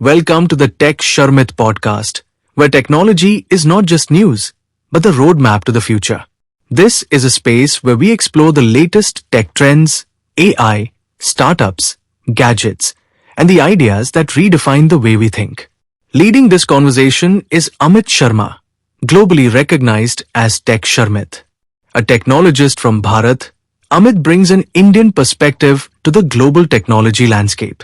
Welcome to the Tech Sharmit podcast, where technology is not just news, but the roadmap to the future. This is a space where we explore the latest tech trends, AI, startups, gadgets, and the ideas that redefine the way we think. Leading this conversation is Amit Sharma, globally recognized as Tech Sharmit. A technologist from Bharat, Amit brings an Indian perspective to the global technology landscape.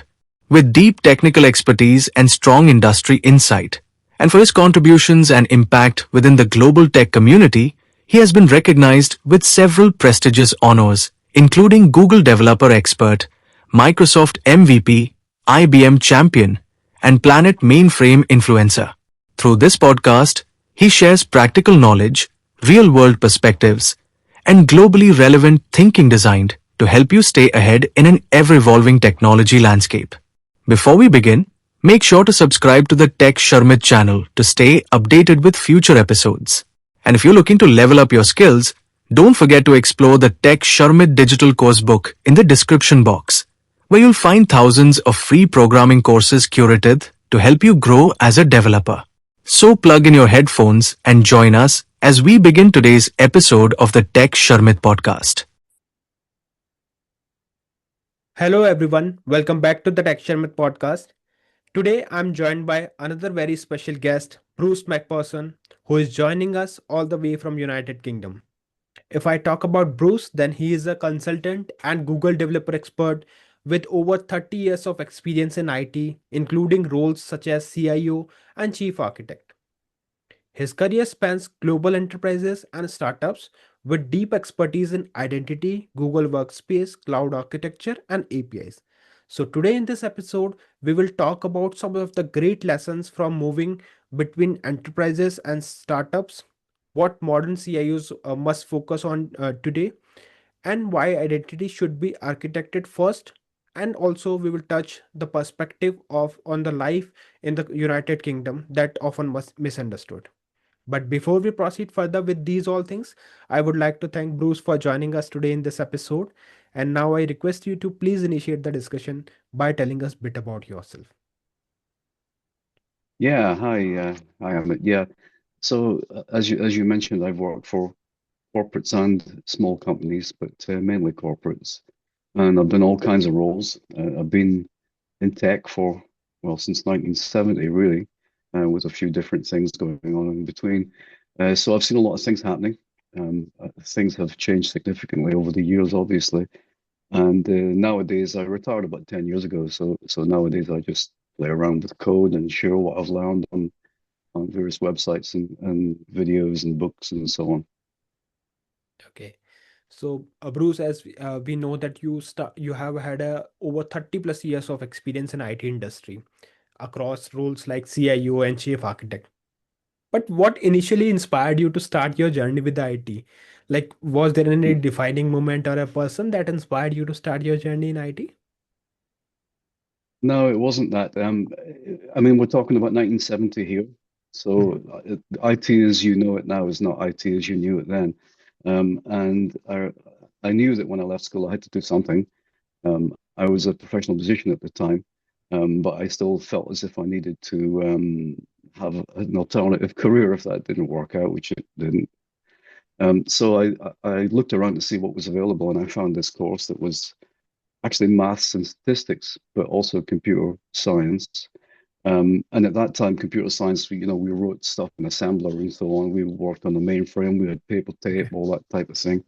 With deep technical expertise and strong industry insight, and for his contributions and impact within the global tech community, he has been recognized with several prestigious honors, including Google Developer Expert, Microsoft MVP, IBM Champion, and Planet Mainframe Influencer. Through this podcast, he shares practical knowledge, real-world perspectives, and globally relevant thinking designed to help you stay ahead in an ever-evolving technology landscape. Before we begin, make sure to subscribe to the Tech Sharmit channel to stay updated with future episodes. And if you're looking to level up your skills, don't forget to explore the Tech Sharmit digital course book in the description box, where you'll find thousands of free programming courses curated to help you grow as a developer. So plug in your headphones and join us as we begin today's episode of the Tech Sharmit podcast. Hello everyone, welcome back to the Tech Sharmit podcast. Today I'm joined by another very special guest, Bruce McPherson, who is joining us all the way from United Kingdom. If I talk about Bruce, then he is a consultant and Google developer expert with over 30 years of experience in IT, including roles such as CIO and chief architect. His career spans global enterprises and startups with deep expertise in identity, Google Workspace, cloud architecture, and APIs. So, today in this episode, we will talk about some of the great lessons from moving between enterprises and startups, what modern CIOs must focus on today, and why identity should be architected first. And also, we will touch the perspective of on the life in the United Kingdom that often was misunderstood. But before we proceed further with these all things, I would like to thank Bruce for joining us today in this episode. And now I request you to please initiate the discussion by telling us a bit about yourself. Yeah, hi, Amit. Yeah, so as you mentioned, I've worked for corporates and small companies, but mainly corporates, and I've done all kinds of roles. I've been in tech for since 1970, really, with a few different things going on in between. So I've seen a lot of things happening. Things have changed significantly over the years, obviously. And nowadays, I retired about 10 years ago. So nowadays, I just play around with code and share what I've learned on various websites and videos and books and so on. Okay. So, Bruce, as we know that you have had over 30 plus years of experience in IT industry across roles like CIO and chief architect. But what initially inspired you to start your journey with the IT? Like, was there any defining moment or a person that inspired you to start your journey in IT? No, it wasn't that. I mean, we're talking about 1970 here. So IT as you know it now is not IT as you knew it then. And I knew that when I left school, I had to do something. I was a professional musician at the time, but I still felt as if I needed to have an alternative career if that didn't work out, which it didn't. So I looked around to see what was available, and I found this course that was actually maths and statistics, but also computer science. And at that time, computer science, we wrote stuff in assembler and so on. We worked on the mainframe, we had paper tape, Okay. all that type of thing.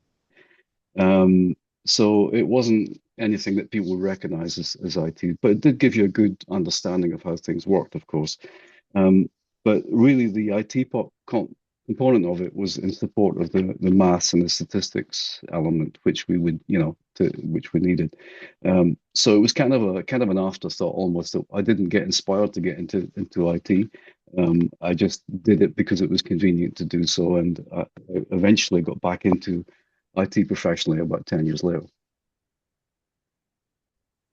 So it wasn't anything that people would recognize as IT, but it did give you a good understanding of how things worked, of course. Um, but really, the IT component of it was in support of the maths and the statistics element, which we would, which we needed. So it was kind of an afterthought almost. That I didn't get inspired to get into IT. I just did it because it was convenient to do so, and I eventually got back into IT professionally about 10 years later.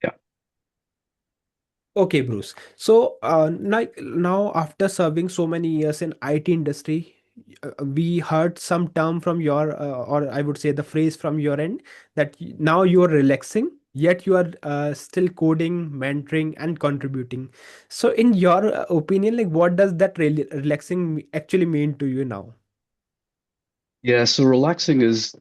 Yeah. Okay, Bruce. So, now after serving so many years in IT industry, we heard some term from your, or I would say the phrase from your end that now you are relaxing. yet you are still coding, mentoring, and contributing. So in your opinion, like what does that really relaxing actually mean to you now? Yeah, so relaxing is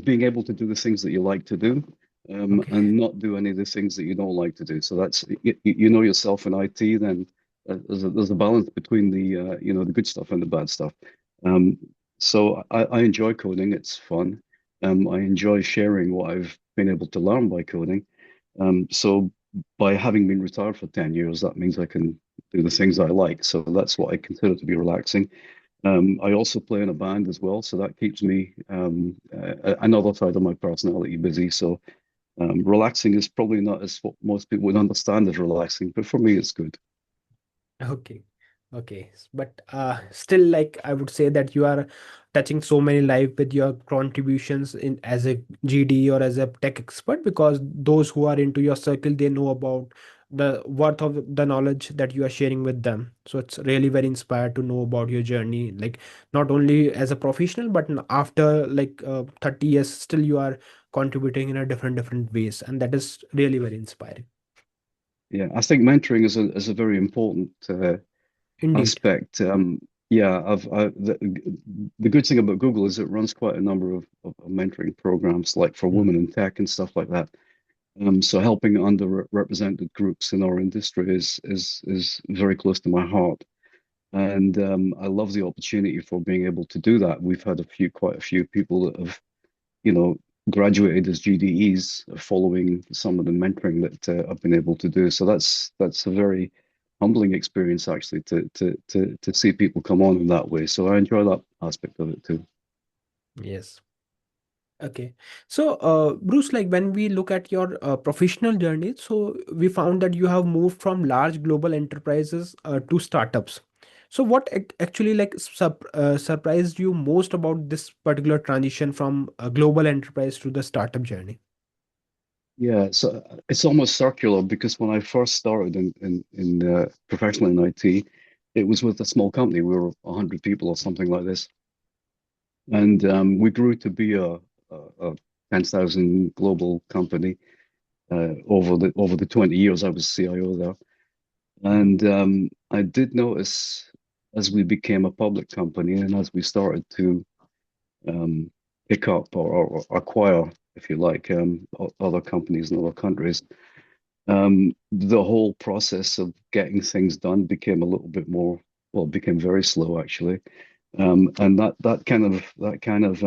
being able to do the things that you like to do, Okay. and not do any of the things that you don't like to do. So that's you know yourself in IT, then there's a balance between the the good stuff and the bad stuff. Um, so I enjoy coding; it's fun. I enjoy sharing what I've been able to learn by coding. So by having been retired for 10 years, that means I can do the things I like. So that's what I consider to be relaxing. I also play in a band as well, so that keeps me another side of my personality busy. So relaxing is probably not as what most people would understand as relaxing, but for me, it's good. Okay. Okay. But still, like I would say that you are touching so many lives with your contributions in as a GD or as a tech expert, because those who are into your circle, they know about the worth of the knowledge that you are sharing with them. So it's really very inspired to know about your journey, like not only as a professional, but after like 30 years, still you are contributing in a different ways, and that is really very inspiring. Yeah, I think mentoring is a very important Indeed. aspect. Yeah, the good thing about Google is it runs quite a number of mentoring programs, like for Mm. women in tech and stuff like that. So helping underrepresented groups in our industry is very close to my heart. And I love the opportunity for being able to do that. We've had quite a few people that have, you know, graduated as GDEs following some of the mentoring that I've been able to do. So that's a very humbling experience actually to see people come on in that way. So I enjoy that aspect of it too. Yes. Okay. So, Bruce, like when we look at your professional journey, so we found that you have moved from large global enterprises to startups. So, what actually like surprised you most about this particular transition from a global enterprise to the startup journey? Yeah, so it's almost circular because when I first started in professionally in IT, it was with a small company. We were 100 people or something like this. And we grew to be a 10,000 global company over the 20 years I was CIO there. Mhm. And I did notice as we became a public company and as we started to um, pick up or acquire, if you like, other companies in other countries, the whole process of getting things done became a little bit more, well, it became very slow actually. And that kind of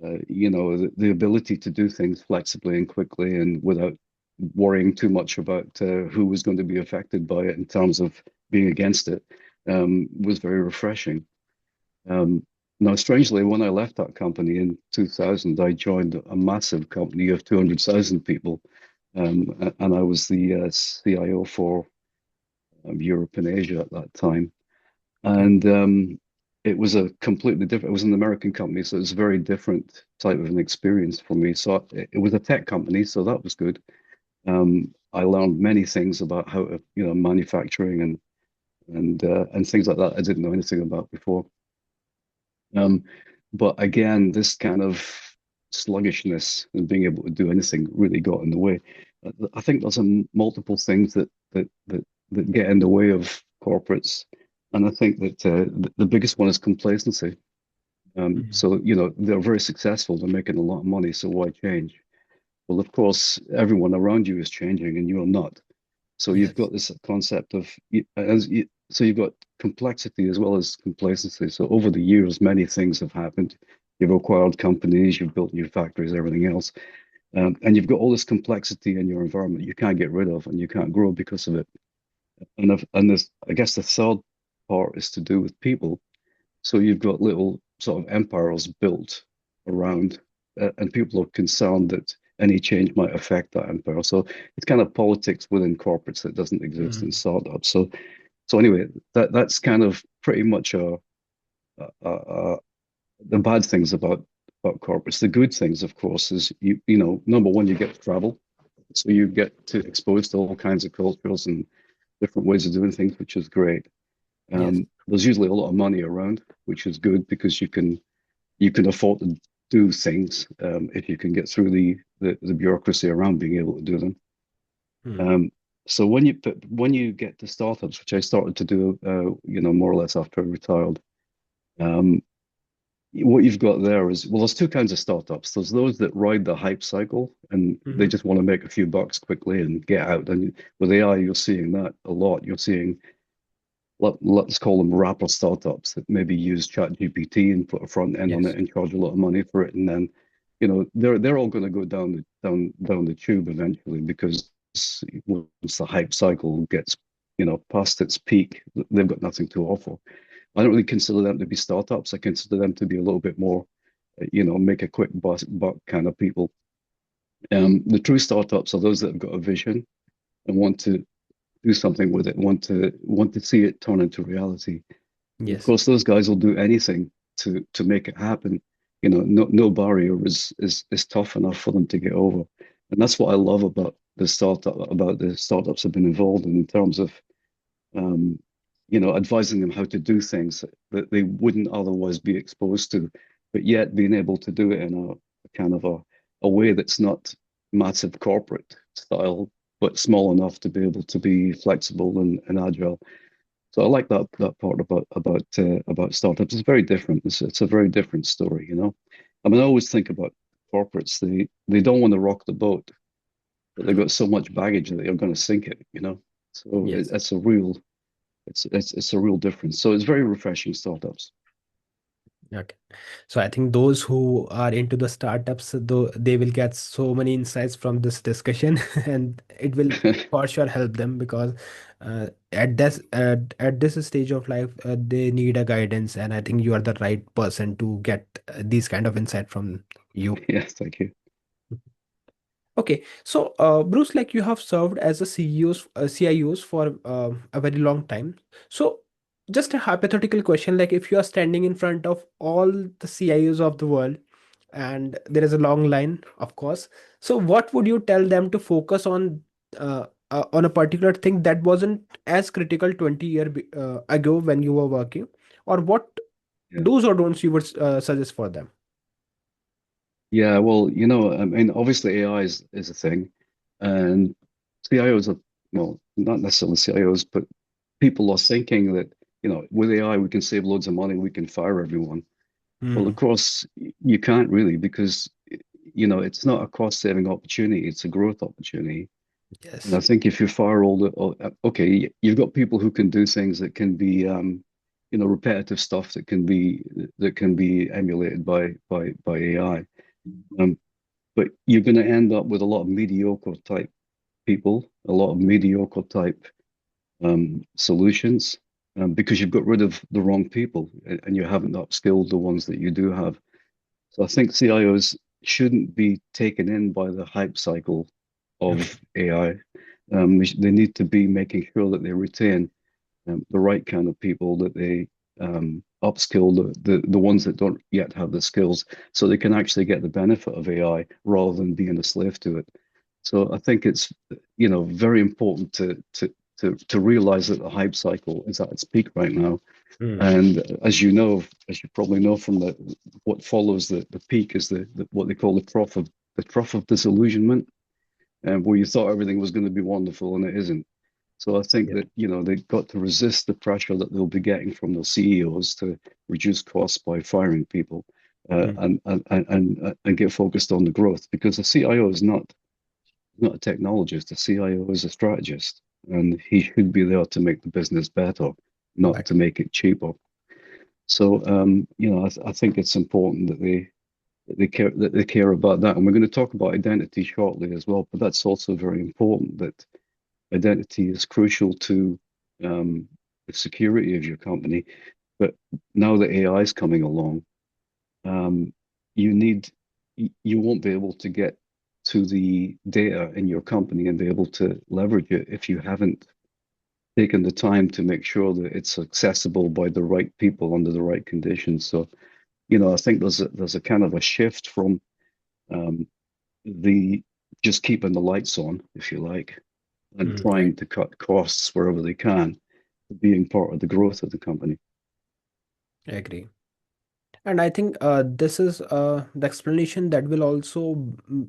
the ability to do things flexibly and quickly and without worrying too much about who was going to be affected by it in terms of being against it was very refreshing. Um, Now, strangely, when I left that company in 2000, I joined a massive company of 200,000 people, and I was the CIO for Europe and Asia at that time. Okay. And it was a completely different, it was an American company, so it was a very different type of an experience for me. So it was a tech company, so that was good. I learned many things about how to, manufacturing and things like that I didn't know anything about before. Um, but again, this kind of sluggishness and being able to do anything really got in the way. I think there's multiple things that get in the way of corporates, and I think that the biggest one is complacency. Mhm. So they're very successful, they're making a lot of money, so why change? Well, of course, everyone around you is changing, and you're not. So you've Yes. got this concept of so you've got complexity as well as complacency. So over the years, many things have happened. You've acquired companies, you've built new factories, everything else, and you've got all this complexity in your environment you can't get rid of, and you can't grow because of it. And there's, I guess, the third part is to do with people. So you've got little sort of empires built around, and people are concerned that any change might affect that empire. So it's kind of politics within corporates that doesn't exist in Mhm. startups. So anyway, that's kind of pretty much a the bad things about corporates. The good things, of course, is number one, you get to travel, so you get to expose to all kinds of cultures and different ways of doing things, which is great. Yes. There's usually a lot of money around, which is good because you can afford to do things if you can get through the bureaucracy around being able to do them. Hmm. Um, so when you get to startups, which I started to do, more or less after I retired, um, what you've got there is, well, there's two kinds of startups. There's those that ride the hype cycle and they Hmm. just want to make a few bucks quickly and get out. And with AI, you're seeing that a lot. You're seeing, let's call them wrapper startups that maybe use ChatGPT and put a front end on it Yes. and charge a lot of money for it. And then, they're all going to go down the tube eventually because once the hype cycle gets, past its peak, they've got nothing to offer. I don't really consider them to be startups. I consider them to be a little bit more, make a quick buck kind of people. The true startups are those that have got a vision and want to do something with it, want to see it turn into reality. And of Yes. course, those guys will do anything to make it happen. No barrier is tough enough for them to get over. And that's what I love about the startups I've been involved in terms of um, advising them how to do things that they wouldn't otherwise be exposed to, but yet being able to do it in a kind of a way that's not massive corporate style, but small enough to be able to be flexible and agile. So I like that part about startups. It's very different. It's a very different story. I mean, I always think about corporates. They don't want to rock the boat, but they've got so much baggage that they're going to sink it. So Yes. it's a real difference. So it's very refreshing startups. Okay. So I think those who are into the startups, though, they will get so many insights from this discussion, and it will for sure help them because at this stage of life, they need a guidance, and I think you are the right person to get these kind of insight from you. Yes, thank you. Okay, so Bruce, like you have served as a CIOs for a very long time. So just a hypothetical question, like if you are standing in front of all the CIOs of the world and there is a long line, of course. So what would you tell them to focus on a particular thing that wasn't as critical 20 years ago when you were working, or what Yeah. do's or don'ts you would suggest for them? Yeah, well, I mean, obviously AI is a thing, and CIOs are, well, not necessarily CIOs, but people are thinking that, with AI we can save loads of money, we can fire everyone. Well, of Hmm. course, you can't really because, it's not a cost saving opportunity, it's a growth opportunity. And I Yes. think if you fire okay, you've got people who can do things that can be, repetitive stuff that can be emulated by AI. Um, but you're going to end up with a lot of mediocre type people, a lot of mediocre type solutions, because you've got rid of the wrong people and you haven't upskilled the ones that you do have. So I think CIOs shouldn't be taken in by the hype cycle of AI. They need to be making sure that they retain the right kind of people, that they upskill the ones that don't yet have the skills, so they can actually get the benefit of AI rather than being a slave to it. So I think it's very important to realize that the hype cycle is at its peak right now. Hmm. And as you probably know from what follows the peak is the what they call the trough of disillusionment, and where you thought everything was going to be wonderful and it isn't. So I think Yeah. that they've got to resist the pressure that they'll be getting from the CEOs to reduce costs by firing people, Hmm. and get focused on the growth, because the CIO is not a technologist. The CIO is a strategist, and he should be there to make the business better, not Right. to make it cheaper. So I think it's important that they care about that, and we're going to talk about identity shortly as well. But that's also very important, that identity is crucial to the security of your company. But now that AI is coming along, um, you need you won't be able to get to the data in your company and be able to leverage it if you haven't taken the time to make sure that it's accessible by the right people under the right conditions. So, I think there's a kind of a shift from um, the just keeping the lights on, if you like, and Hmm. Right. trying to cut costs wherever they can, being part of the growth of the company. I agree. And I think this is the explanation that will also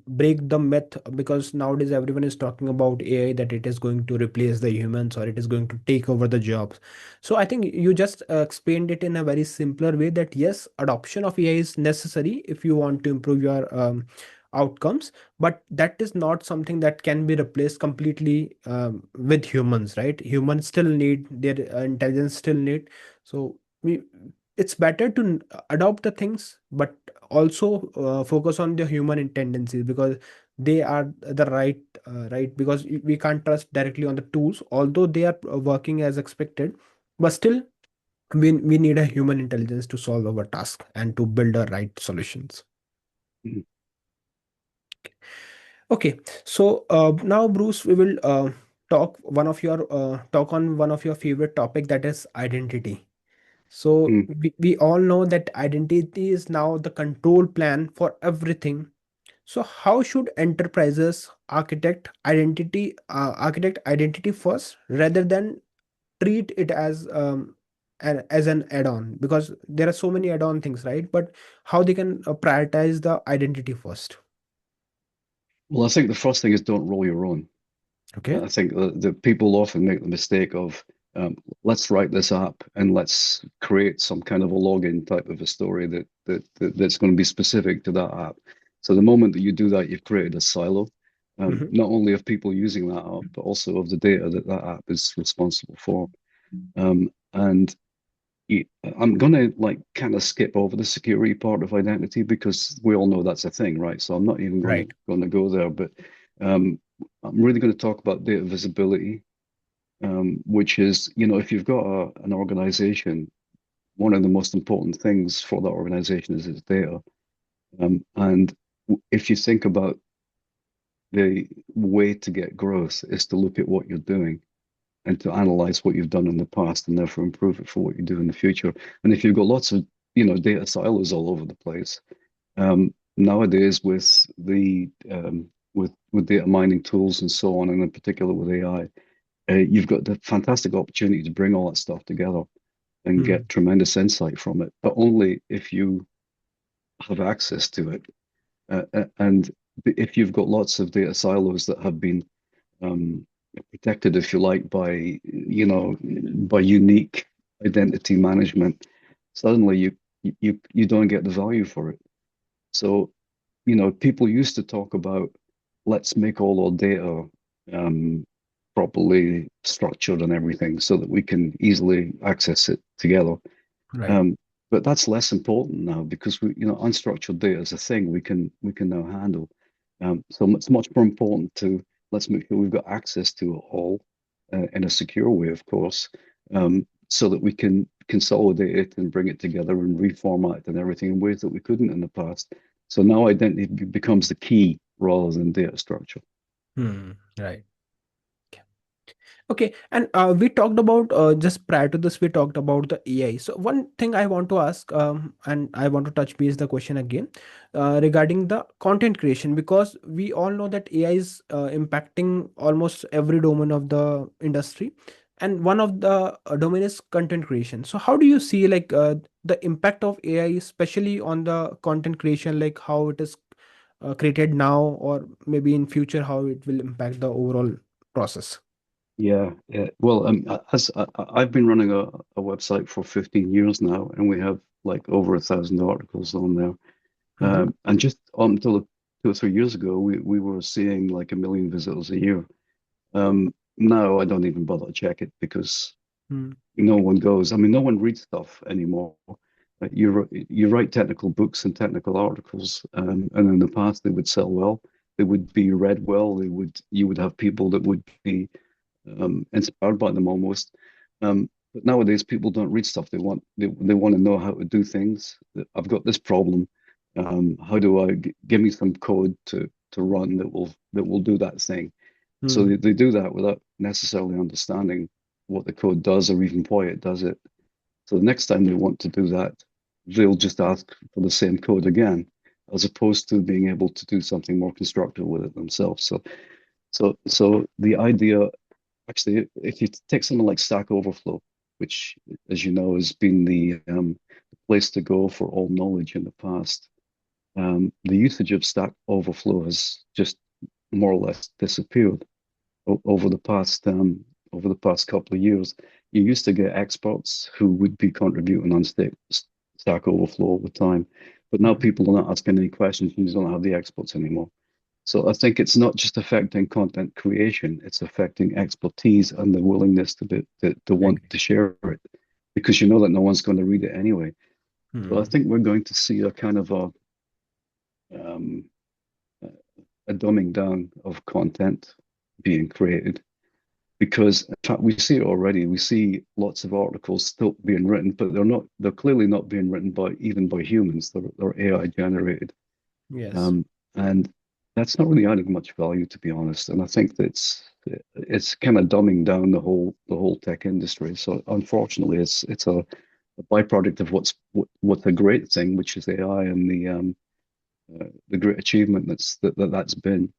break the myth, because nowadays everyone is talking about AI, that it is going to replace the humans or it is going to take over the jobs. So I think you just explained it in a very simpler way, that yes, adoption of AI is necessary if you want to improve your outcomes, but that is not something that can be replaced completely with humans, right? Humans still need their intelligence, still need. So we, it's better to adopt the things, but also focus on the human tendencies, because they are the right, because we can't trust directly on the tools, although they are working as expected, but still we need a human intelligence to solve our task and to build the right solutions. Mhm. Okay, so now Bruce, we will talk on one of your favorite topic, that is identity. So Mm. we all know that identity is now the control plan for everything. So how should enterprises architect identity first, rather than treat it as as an add-on? Because there are so many add-on things, right? But how they can prioritize the identity first? Well, I think the first thing is don't roll your own. Okay. I think the people often make the mistake of let's write this app and let's create some kind of a login type of a story that's going to be specific to that app. So the moment that you do that, you've created a silo, Hmm. not only of people using that app, but also of the data that that app is responsible for. And you- I'm gonna like kind of skip over the security part of identity because we all know that's a thing, right? So I'm not even Right. gonna go there, but um, I'm really going to talk about data visibility, which is, if you've got an organization, one of the most important things for that organization is its data. And if you think about the way to get growth is to look at what you're doing and to analyze what you've done in the past and therefore improve it for what you do in the future. And if you've got lots of, data silos all over the place, nowadays with the with data mining tools and so on, and in particular with AI, you've got the fantastic opportunity to bring all that stuff together and Hmm. get tremendous insight from it, but only if you have access to it. And if you've got lots of data silos that have been um, protected, if you like, by unique identity management, suddenly you don't get the value for it. So, people used to talk about let's make all our data um, properly structured and everything so that we can easily access it together. Right. Um, but that's less important now because unstructured data is a thing we can now handle. So it's much more important to let's make sure we've got access to it all in a secure way, of course, so that we can consolidate it and bring it together and reformat it and everything in ways that we couldn't in the past. So now identity becomes the key rather than data structure. Right. Okay, and we talked about just prior to this, we talked about the AI. So one thing I want to ask, and I want to touch base the question again regarding the content creation, because we all know that AI is impacting almost every domain of the industry, and one of the domain is content creation. So how do you see like the impact of AI, especially on the content creation, like how it is created now, or maybe in future, how it will impact the overall process? Yeah, yeah. Well, I've been running a website for 15 years now, and we have like over 1,000 articles on there. Mm-hmm. And just until 2 or 3 years ago, we were seeing like 1 million visitors a year. Now I don't even bother to check it because no one goes. I mean, no one reads stuff anymore. You write technical books and technical articles, and in the past they would sell well. They would be read well. You would have people that would be inspired by them almost. But nowadays, people don't read stuff. They want to know how to do things. I've got this problem. How do I give me some code to run that will do that thing? So Mm-hmm. they do that without necessarily understanding what the code does or even why it does it. So the next time they want to do that, they'll just ask for the same code again, as opposed to being able to do something more constructive with it themselves. So the idea, actually, if you take something like Stack Overflow, which, as you know, has been the place to go for all knowledge in the past. The usage of Stack Overflow has just more or less disappeared over over the past couple of years. You used to get experts who would be contributing on Stack Overflow all the time, but now Mhm. people are not asking any questions and you don't have the experts anymore. So I think it's not just affecting content creation, it's affecting expertise and the willingness to want Agree. to share it because you know that no one's going to read it anyway. So I Hmm. think we're going to see a kind of um, a dumbing down of content being created because in fact we see it already. We see lots of articles still being written, but they're clearly not being written by even by humans. They're AI generated. Yes. Um, and that's not really adding much value, to be honest. And I think it's kind of dumbing down the whole tech industry. So unfortunately, it's a byproduct of what's a great thing, which is AI and the great achievement that's been.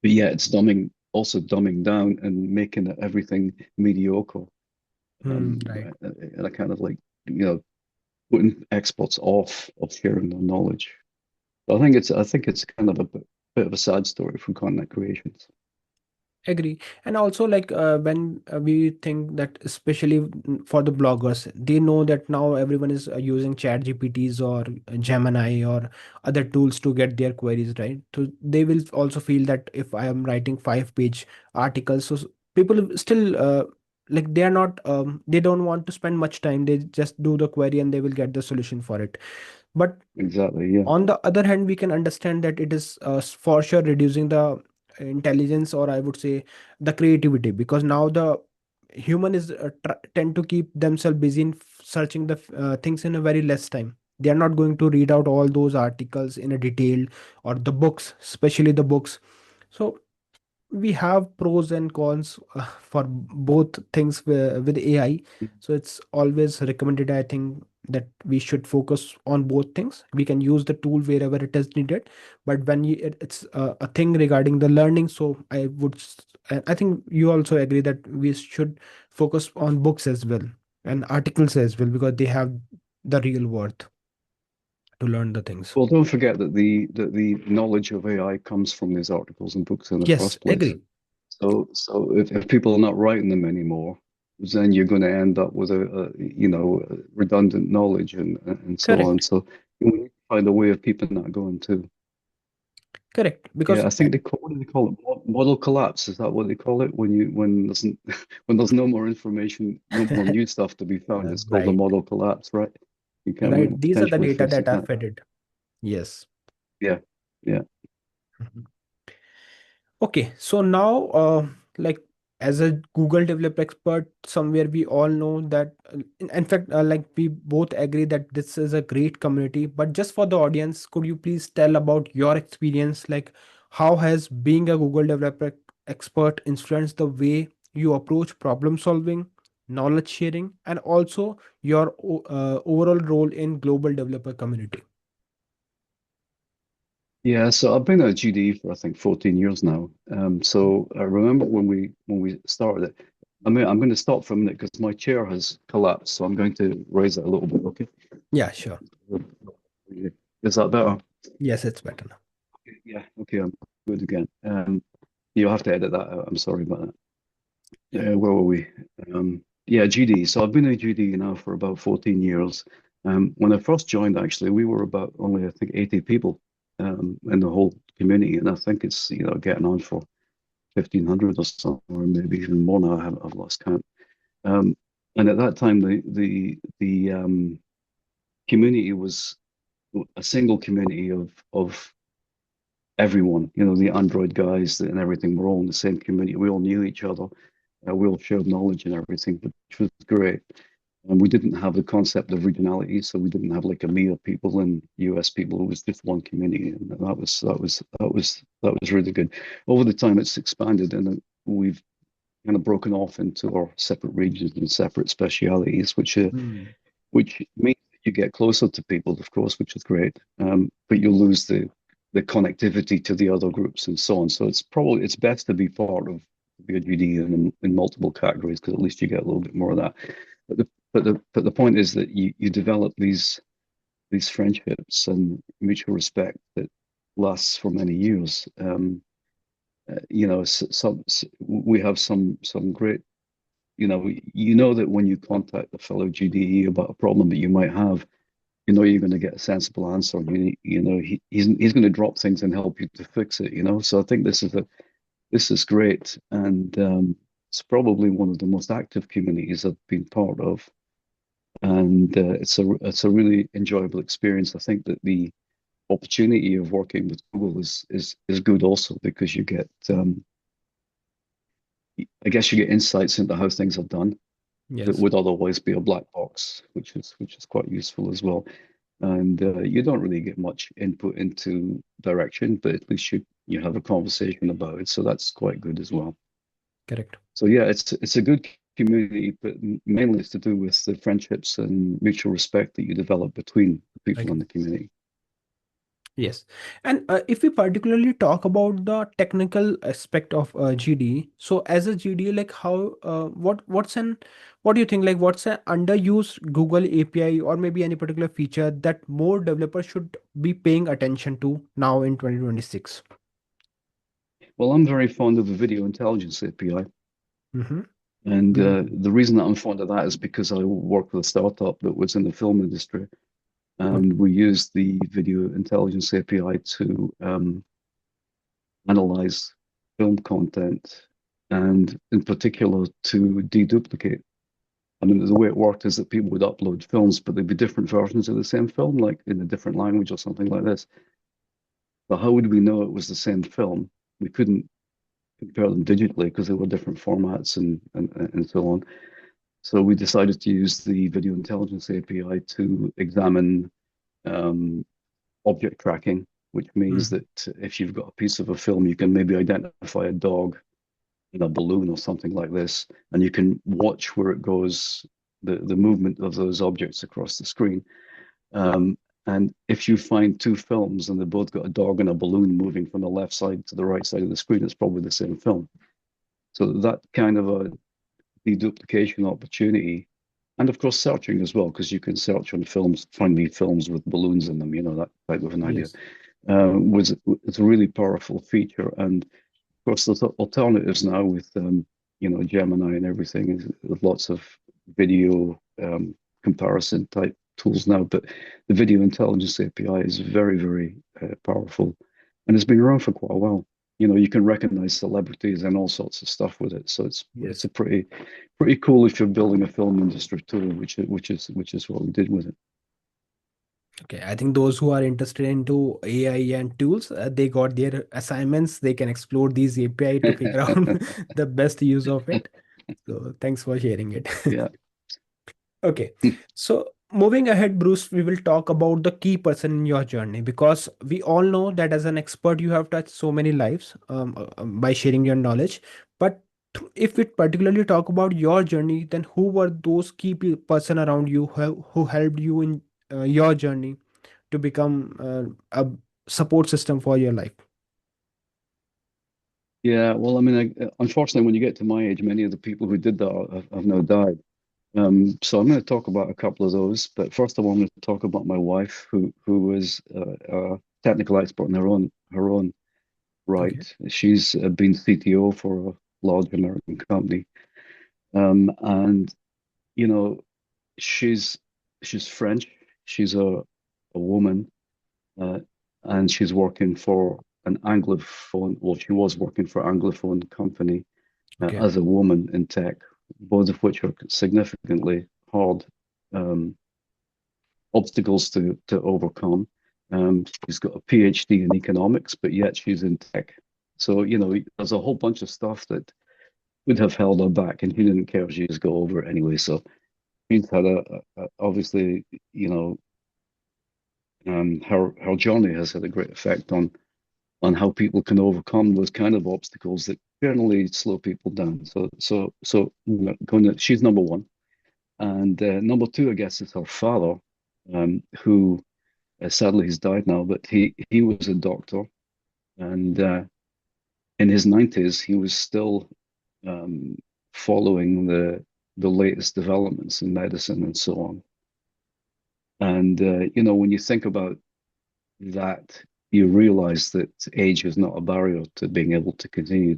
But yeah, it's dumbing down and making everything mediocre. Hmm. Right. And I kind of like putting experts off of sharing their knowledge. I think it's kind of a bit of a sad story for content creations. Agree. And also, like when we think that, especially for the bloggers, they know that now everyone is using Chat GPTs or Gemini or other tools to get their queries right. So they will also feel that if I am writing 5-page articles, so people still like they are not they don't want to spend much time. They just do the query and they will get the solution for it. But Exactly. Yeah. on the other hand, we can understand that it is for sure reducing the intelligence, or I would say the creativity, because now the human is tend to keep themselves busy in searching the things in a very less time. They are not going to read out all those articles in a detail, or the books, especially the books. So we have pros and cons for both things with AI. So it's always recommended, I think, that we should focus on both things. We can use the tool wherever it is needed, but when it's a thing regarding the learning, so and I think you also agree that we should focus on books as well and articles as well, because they have the real worth to learn the things. Well, don't forget that the knowledge of AI comes from these articles and books in the Yes, first place. agree. So if people are not writing them anymore, then you're going to end up with redundant knowledge and so on. Correct. So we need to find a way of keeping that going too. Correct, because Yeah, I think what do they call it? Model collapse. Is that what they call it when there's when there's no more information, no more new stuff to be found? It's called the right. model collapse, right? You can we Right. These are the potentially data that facing are that. fed it. Yes. Yeah, yeah. Mhm. Okay. So now, like as a Google developer expert, somewhere we all know that, in fact, like we both agree that this is a great community. But just for the audience, could you please tell about your experience? Like, how has being a Google developer expert influenced the way you approach problem solving, knowledge sharing, and also your overall role in global developer community? Yeah, so I've been at GD for I think 14 years now. So I remember when we started it. I mean, I'm going to stop for a minute because my chair has collapsed, so I'm going to raise it a little bit. Okay, Yeah, sure. is that better? Yes, it's better now. Yeah. Okay, I'm good again. You'll have to edit that out. I'm sorry about that. Where were we? Yeah, GD. So I've been at GD now for about 14 years. When I first joined, actually, we were about only, I think, 80 people in the whole community. And I think it's, getting on for 1,500 or something, or maybe even more now. I've lost count. Um, and at that time, the community was a single community of everyone, the Android guys and everything. We're all in the same community. We all knew each other. We all shared knowledge and everything, which was great. And we didn't have the concept of regionality, so we didn't have like EMEA people and US people. It was just one community, and that was really good. Over the time, it's expanded, and we've kind of broken off into our separate regions and separate specialities, Hmm. which means that you get closer to people, of course, which is great. But you lose the connectivity to the other groups and so on. So it's best to be part of be a GD in multiple categories because at least you get a little bit more of that. But the point is that you develop these friendships and mutual respect that lasts for many years. We have some great, you know that when you contact a fellow GDE about a problem that you might have, you know you're going to get a sensible answer. He's going to drop things and help you to fix it. So I think this is great, and it's probably one of the most active communities I've been part of, and it's a really enjoyable experience. I think that the opportunity of working with Google is good also because you get I guess you get insights into how things are done that Yes. would otherwise be a black box, which is quite useful as well. And you don't really get much input into direction, but at least you have a conversation about it, so that's quite good as well. Correct. So yeah, it's a good community, but mainly it's to do with the friendships and mutual respect that you develop between the people in Okay. the community. Yes. And if we particularly talk about the technical aspect of GD, so as a GD, like how, what do you think, like what's an underused Google API or maybe any particular feature that more developers should be paying attention to now in 2026? Well, I'm very fond of the video intelligence API. Mm-hmm. And Video. the reason that I'm fond of that is because I worked with a startup that was in the film industry, Okay. and we used the video intelligence API to analyze film content, and in particular to deduplicate. I mean, the way it worked is that people would upload films, but there'd be different versions of the same film, like in a different language or something like this. But how would we know it was the same film? We couldn't compare them digitally because they were different formats and so on. So we decided to use the Video Intelligence API to examine um, object tracking, which means Mm. that if you've got a piece of a film, you can maybe identify a dog in a balloon or something like this, and you can watch where it goes, the movement of those objects across the screen. Um, and if you find two films and they've both got a dog and a balloon moving from the left side to the right side of the screen, it's probably the same film. So that kind of a deduplication opportunity, and of course searching as well, because you can search on films, find me films with balloons in them, that type of an idea, Yes. was it's a really powerful feature. And of course, there's alternatives now with Gemini and everything. There's lots of video comparison type tools now, but the Video Intelligence API is very, very powerful, and it's been around for quite a while. You can recognize celebrities and all sorts of stuff with it. So it's Yes. a pretty cool if you're building a film industry tool, which is what we did with it. Okay, I think those who are interested into AI and tools, they got their assignments. They can explore these API to figure out the best use of it. So thanks for sharing it. Yeah. Okay, so moving ahead, Bruce, we will talk about the key person in your journey because we all know that as an expert, you have touched so many lives by sharing your knowledge. But if we particularly talk about your journey, then who were those key person around you who helped you in your journey to become a support system for your life? Yeah, well, I mean, unfortunately, when you get to my age, many of the people who did that have now died. So I'm going to talk about a couple of those, but first of all, I'm going to talk about my wife, who was a technical expert in her own Okay. right. She's been CTO for a large American company, and you know, she's she's French. She's a woman, uh, and she's working for an Anglophone. Well, she was working for an Anglophone company Okay. as a woman in tech, both of which are significantly hard um, obstacles to overcome. She's got a PhD in economics, but yet she's in tech. So, there's a whole bunch of stuff that would have held her back, and she didn't care. She just go over it anyway. So she's had obviously, her journey has had a great effect on how people can overcome those kind of obstacles that generally slow people down. She's number one. And number two, I guess, is her father, who sadly he's died now, but he was a doctor, and in his 90s he was still following the latest developments in medicine and so on. And when you think about that, you realize that age is not a barrier to being able to continue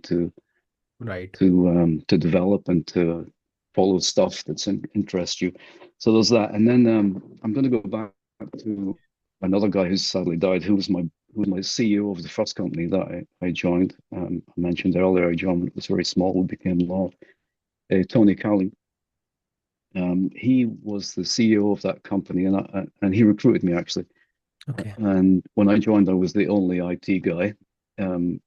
Right. to develop and to follow stuff that's interests you. So there's that. And then I'm going to go back to another guy who's sadly died, who was my CEO of the first company that I joined. I mentioned earlier, I joined when it was very small, we became large. Tony Cowling. He was the CEO of that company, and he recruited me actually. Okay. And when I joined, I was the only IT guy. And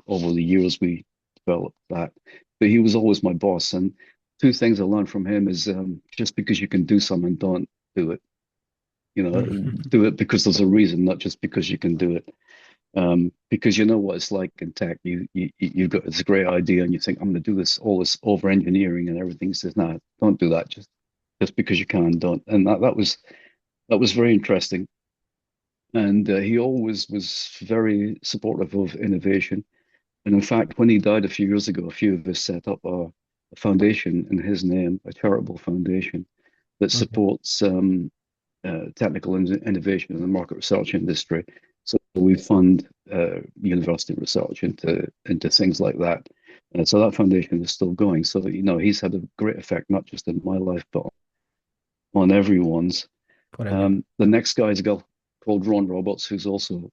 over the years, we developed that. But he was always my boss. And two things I learned from him is just because you can do something, don't do it. Do it because there's a reason, not just because you can do it. Because you know what it's like in tech. You've got this great idea and you think, I'm going to do all this over engineering and everything. He says, no, don't do that. Just because you can, don't. And that was very interesting. And he always was very supportive of innovation. And in fact, when he died a few years ago, a few of us set up a foundation in his name, a charitable foundation that Okay. supports technical innovation in the market research industry. So we fund university research into things like that. So that foundation is still going. So he's had a great effect, not just in my life, but on everyone's. For everyone. The next guy is a guy called Ron Roberts, who's also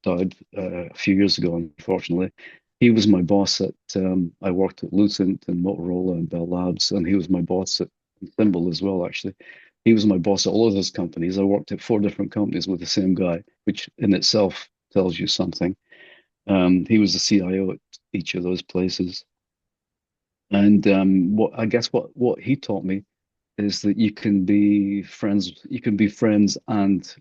died a few years ago, unfortunately. He was my boss at I worked at Lucent and Motorola and Bell Labs, and he was my boss at Thimble as well, actually. He was my boss at all of those companies. I worked at 4 different companies with the same guy, which in itself tells you something. He was the CIO at each of those places. And what he taught me is that you can be friends and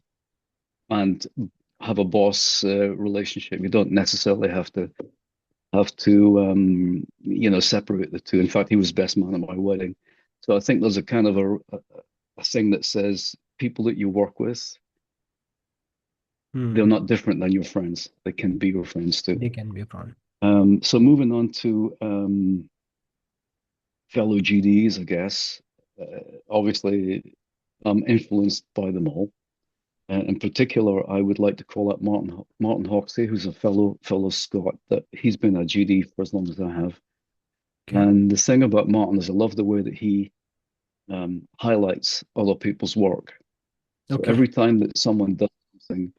have a boss relationship. You don't necessarily have to separate the two. In fact, he was best man at my wedding. So I think there's a kind of a thing that says people that you work with, they're Hmm. not different than your friends. They can be your friends too. They can be a prawn. So moving on to fellow GDs, I guess. Obviously, I'm influenced by them all. In particular, I would like to call out Martin Hoxsey, who's a fellow Scot. That he's been a GD for as long as I have. Okay. And the thing about Martin is I love the way that he highlights other people's work. So Okay. every time that someone does something,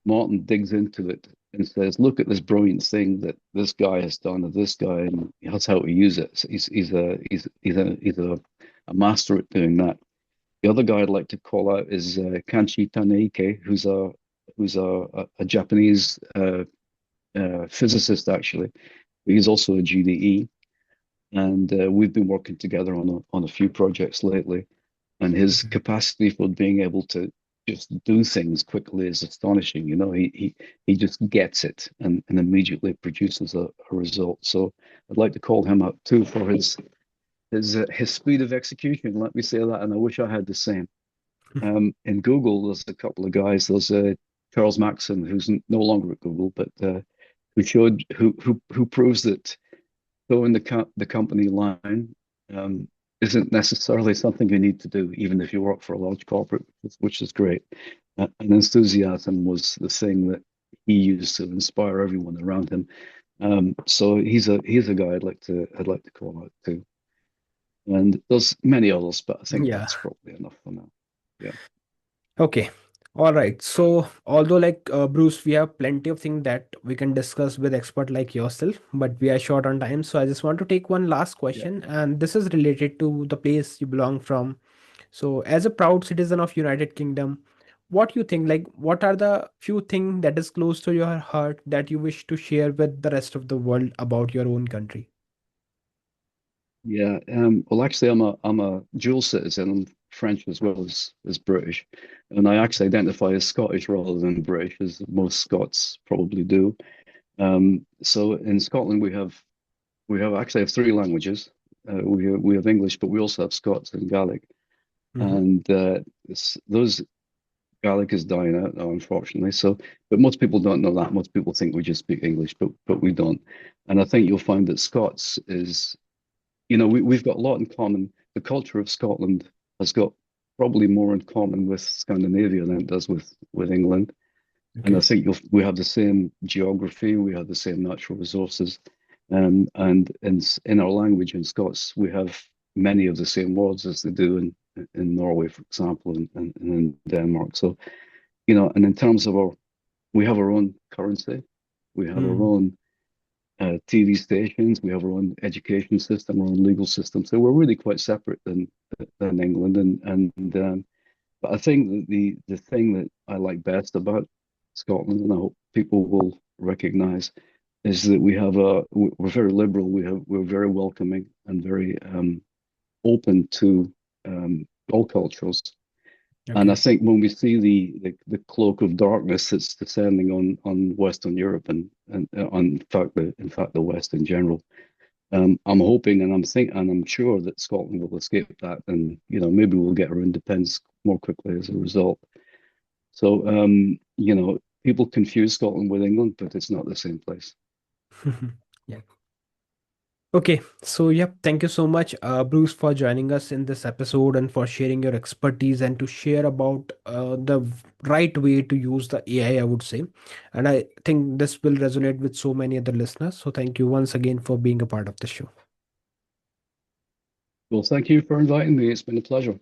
Martin digs into it and says, "Look at this brilliant thing that this guy has done, or this guy, and that's how to use it." So he's a master at doing that. The other guy I'd like to call out is Kanchi Taneike, who's a Japanese physicist actually. He's also a GDE, and we've been working together on a few projects lately. And his Okay. capacity for being able to just do things quickly is astonishing. He just gets it and immediately produces a result. So I'd like to call him out too for his speed of execution. Let me say that, and I wish I had the same. In Google, there's a couple of guys. There's Charles Maxon, who's no longer at Google, but who proves that towing the company line isn't necessarily something you need to do, even if you work for a large corporate, which is great. And enthusiasm was the thing that he used to inspire everyone around him. So he's a guy I'd like to call out too. And there's many others, but I think Yeah. that's probably enough for now. Yeah. Okay. All right. So, although Bruce, we have plenty of things that we can discuss with expert like yourself, but we are short on time. So, I just want to take one last Yeah. question, and this is related to the place you belong from. So, as a proud citizen of United Kingdom, what you think? Like, what are the few things that is close to your heart that you wish to share with the rest of the world about your own country? Yeah. Well, actually, I'm a dual citizen. I'm French as well as British, and I actually identify as Scottish rather than British, as most Scots probably do. So in Scotland, we actually have 3 languages. We have English, but we also have Scots and Gaelic, Mm-hmm. and those Gaelic is dying out now, unfortunately. So, but most people don't know that. Most people think we just speak English, but we don't. And I think you'll find that Scots is, we've got a lot in common. The culture of Scotland has got probably more in common with Scandinavia than it does with England. And I Okay. think we have the same geography, we have the same natural resources, and in our language in Scots, we have many of the same words as they do in Norway, for example, and in Denmark. So, and in terms of we have our own currency, we have our Hmm. own TV stations, we have our own education system, our own legal system. So we're really quite separate than England, and but I think that the thing that I like best about Scotland, and I hope people will recognise, is that we're very liberal. We're very welcoming and very open to all cultures. And I Okay. think when we see the cloak of darkness that's descending on Western Europe and on in fact the West in general, I'm hoping and I'm sure that Scotland will escape that, and maybe we'll get our independence more quickly as a result. So people confuse Scotland with England, but it's not the same place. Yeah. Okay, so yep, thank you so much, Bruce, for joining us in this episode and for sharing your expertise and to share about right way to use the AI, I would say. And I think this will resonate with so many other listeners. So thank you once again for being a part of the show. Well, thank you for inviting me. It's been a pleasure.